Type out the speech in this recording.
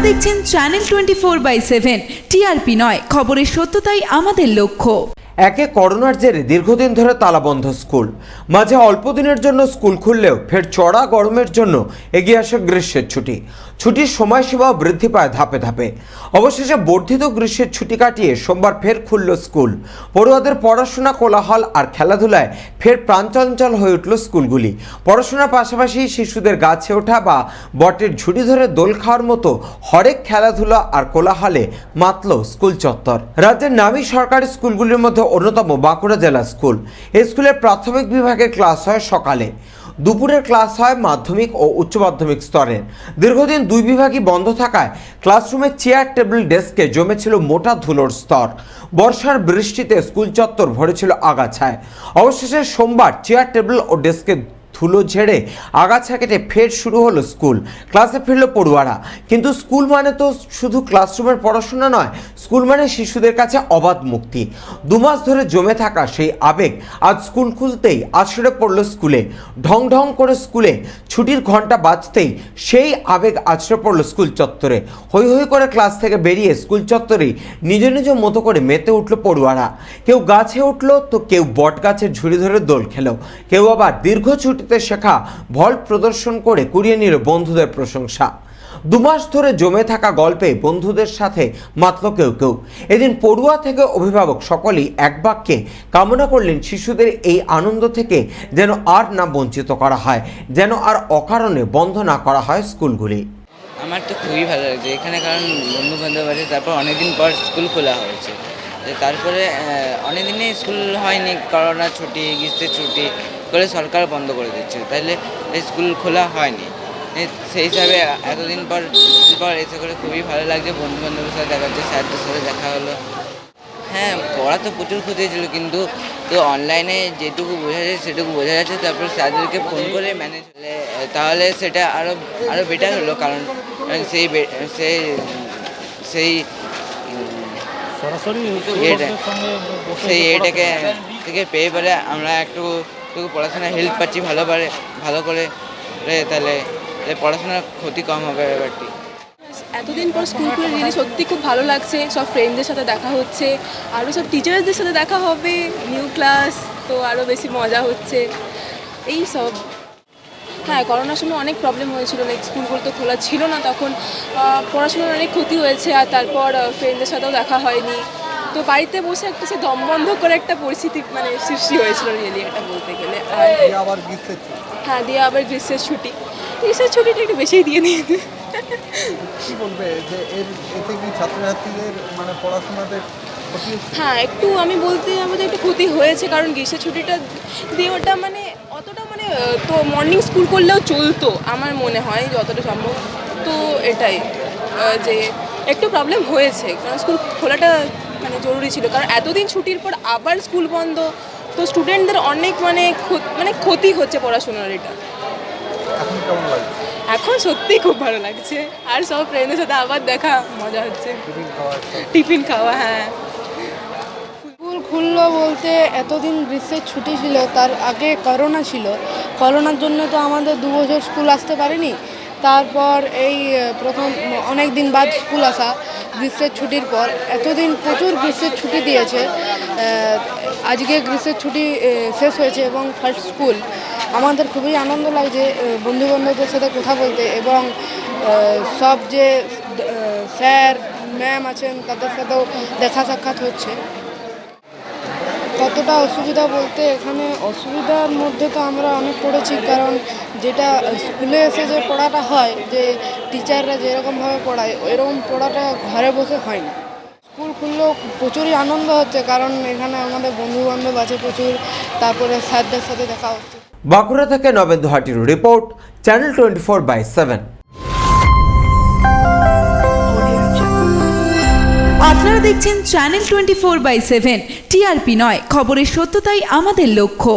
দেখছেন channel 24/7 TRP নয়, খবরের সত্যতাই আমাদের লক্ষ্য। একে করোনার জেরে দীর্ঘদিন ধরে তালাবন্ধ স্কুল, মাঝে অল্প দিনের জন্য স্কুল খুললেও ফের চড়া গরমের জন্য এগিয়ে আসে গ্রীষ্মের ছুটি। ছুটির সময়সীমাও বৃদ্ধি পায় ধাপে ধাপে। অবশেষে বর্ধিত গ্রীষ্মের ছুটি কাটিয়ে সোমবার ফের খুলল স্কুল। পড়ুয়াদের পড়াশোনা, কোলাহল আর খেলাধুলায় ফের প্রাণচঞ্চল হয়ে উঠল স্কুলগুলি। পড়াশোনার পাশাপাশি শিশুদের গাছে ওঠা বা বটের ঝুড়ি ধরে দোল খাওয়ার মতো হরেক খেলাধুলা আর কোলাহলে মাতল স্কুল চত্বর। রাজ্যের নামী সরকারি স্কুলগুলির মধ্যে অন্যতম বাঁকুড়া জেলা স্কুল। এই স্কুলের প্রাথমিক বিভাগের ক্লাস হয় সকালে, দুপুরের ক্লাস হয় মাধ্যমিক ও উচ্চ মাধ্যমিক স্তরের। দীর্ঘদিন দুই বিভাগই বন্ধ থাকায় ক্লাসরুমে চেয়ার, টেবিল, ডেস্কে জমেছিল মোটা ধুলোর স্তর। বর্ষার বৃষ্টিতে স্কুল চত্বর ভরেছিল আগাছায়। অবশেষে সোমবার চেয়ার, টেবিল ও ডেস্কে ধুলো ঝেড়ে আগাছা কেটে ফের শুরু হলো স্কুল। ক্লাসে ফিরল পড়ুয়ারা। কিন্তু স্কুল মানে তো শুধু ক্লাসরুমের পড়াশোনা নয়, স্কুল মানে শিশুদের কাছে অবাধ মুক্তি। 2 মাস ধরে জমে থাকা সেই আবেগ আজ স্কুল খুলতেই আছড়ে পড়ল স্কুলে। ঢং ঢং করে স্কুলে ছুটির ঘন্টা বাজতেই সেই আবেগ আছড়ে পড়ল স্কুল চত্বরে। হৈ হৈ করে ক্লাস থেকে বেরিয়ে স্কুল চত্বরেই নিজ নিজ মতো করে মেতে উঠল পড়ুয়ারা। কেউ গাছে উঠল, তো কেউ বট গাছের ঝুড়ি ধরে দোল খেলো, কেউ আবার দীর্ঘ ছুটিতে শেখা ভল্ট প্রদর্শন করে কুড়িয়ে নিল বন্ধুদের প্রশংসা। 2 মাস ধরে জমে থাকা গল্পে বন্ধুদের সাথে মাতল কেউ কেউ। এদিন পড়ুয়া থেকে অভিভাবক সকলেই এক বাক্যে কামনা করলেন শিশুদের এই আনন্দ থেকে যেন আর না বঞ্চিত করা হয়, যেন আর অকারণে বন্ধ না করা হয় স্কুলগুলি। আমার তো খুবই ভালো লাগছে এখানে, কারণ বন্ধু বান্ধব আছে, তারপর অনেকদিন পর স্কুল খোলা হয়েছে। তারপরে অনেকদিনে স্কুল হয়নি, করোনা ছুটি, গ্রীষ্মের ছুটি করে সরকার বন্ধ করে দিচ্ছে, তাহলে স্কুল খোলা হয়নি। সেই হিসাবে এতদিন পর এসে করে খুবই ভালো লাগছে। বন্ধু বান্ধবের সাথে দেখা হচ্ছে, স্যারদের সাথে দেখা হলো। হ্যাঁ, পড়া তো প্রচুর ক্ষতি হয়েছিল, কিন্তু তো অনলাইনে যেটুকু বোঝা যায় সেটুকু বোঝা যাচ্ছে। তারপর স্যারদেরকে ফোন করে ম্যানেজ হলে তাহলে সেটা আরও বেটার হলো, কারণ সেই এটাকে থেকে পেয়ে পরে আমরা একটু পড়াশোনায় হেল্প পাচ্ছি ভালো করে, তাহলে পড়াশোনার ক্ষতি কম হবে ব্যাপারটি। এতদিন পর স্কুল খুলে রিয়েলি সত্যি খুব ভালো লাগছে। সব ফ্রেন্ডদের সাথে দেখা হচ্ছে, আরও সব টিচার্সদের সাথে দেখা হবে, নিউ ক্লাস, তো আরও বেশি মজা হচ্ছে এই সব। হ্যাঁ, করোনার সময় অনেক প্রবলেম হয়েছিল, লাইক স্কুলগুলো তো খোলা ছিল না, তখন পড়াশোনার অনেক ক্ষতি হয়েছে। আর তারপর ফ্রেন্ডদের সাথেও দেখা হয়নি, তো বাড়িতে বসে একটা সে দম বন্ধ করে একটা পরিস্থিতি মানে সৃষ্টি হয়েছিল রিয়েলি, এটা বলতে গেলে। হ্যাঁ, দিয়ে আবার গ্রীষ্মের ছুটিটা একটু বেশিই দিয়ে দিয়েছে। কি বলবে যে এতে কি ছাত্রছাত্রীদের মানে পড়াশোনাতে? হ্যাঁ, একটু আমি বলতে আমাদের একটু ক্ষতি হয়েছে, কারণ গ্রীষ্মের ছুটিটা দিয়ে ওটা মানে অতটা মানে তো মর্নিং স্কুল করলেও চলতো আমার মনে হয় যতটা সম্ভব। তো এটাই যে একটু প্রবলেম হয়েছে, কারণ স্কুল খোলাটা মানে জরুরি ছিল, কারণ এতদিন ছুটির পর আবার স্কুল বন্ধ, তো স্টুডেন্টদের অনেক মানে ক্ষতি হচ্ছে পড়াশোনার। এটা এখন সত্যি খুব ভালো লাগছে, আর সব ফ্রেন্ডের সাথে আবার দেখা, মজা হচ্ছে, টিফিন খাওয়া। হ্যাঁ, স্কুল খুললো বলতে এতদিন গ্রীষ্মের ছুটি ছিল, তার আগে করোনা ছিল। করোনার জন্য তো আমাদের 2 বছর স্কুল আসতে পারিনি। তারপর এই প্রথম অনেক দিন বাদ স্কুল আসা গ্রীষ্মের ছুটির পর। এতদিন প্রচুর গ্রীষ্মের ছুটি দিয়েছে, আজকে গ্রীষ্মের ছুটি শেষ হয়েছে এবং ফার্স্ট স্কুল। আমাদের খুবই আনন্দ লাগছে বন্ধুবান্ধবদের সাথে কথা বলতে, এবং সব যে স্যার ম্যাম আছেন তাদের সাথেও দেখা সাক্ষাৎ হচ্ছে। কতটা অসুবিধা বলতে, এখানে অসুবিধার মধ্যে তো আমরা অনেক পড়েছি, কারণ যেটা স্কুলে এসে যে পড়াটা হয়, যে টিচাররা যেরকমভাবে পড়ায় ওইরকম পড়াটা ঘরে বসে হয় না। স্কুল খুললেও প্রচুরই আনন্দ হচ্ছে, কারণ এখানে আমাদের বন্ধুবান্ধব আছে প্রচুর, তারপরে স্যারদের সাথে দেখা হচ্ছে। বাঁকুড়া থেকে নবেন্দু হাটির রিপোর্ট, চ্যানেল 24/7। আপনারা দেখছেন চ্যানেল 24/7 টিআরপি নয়, খবরের সত্যতাই আমাদের লক্ষ্য।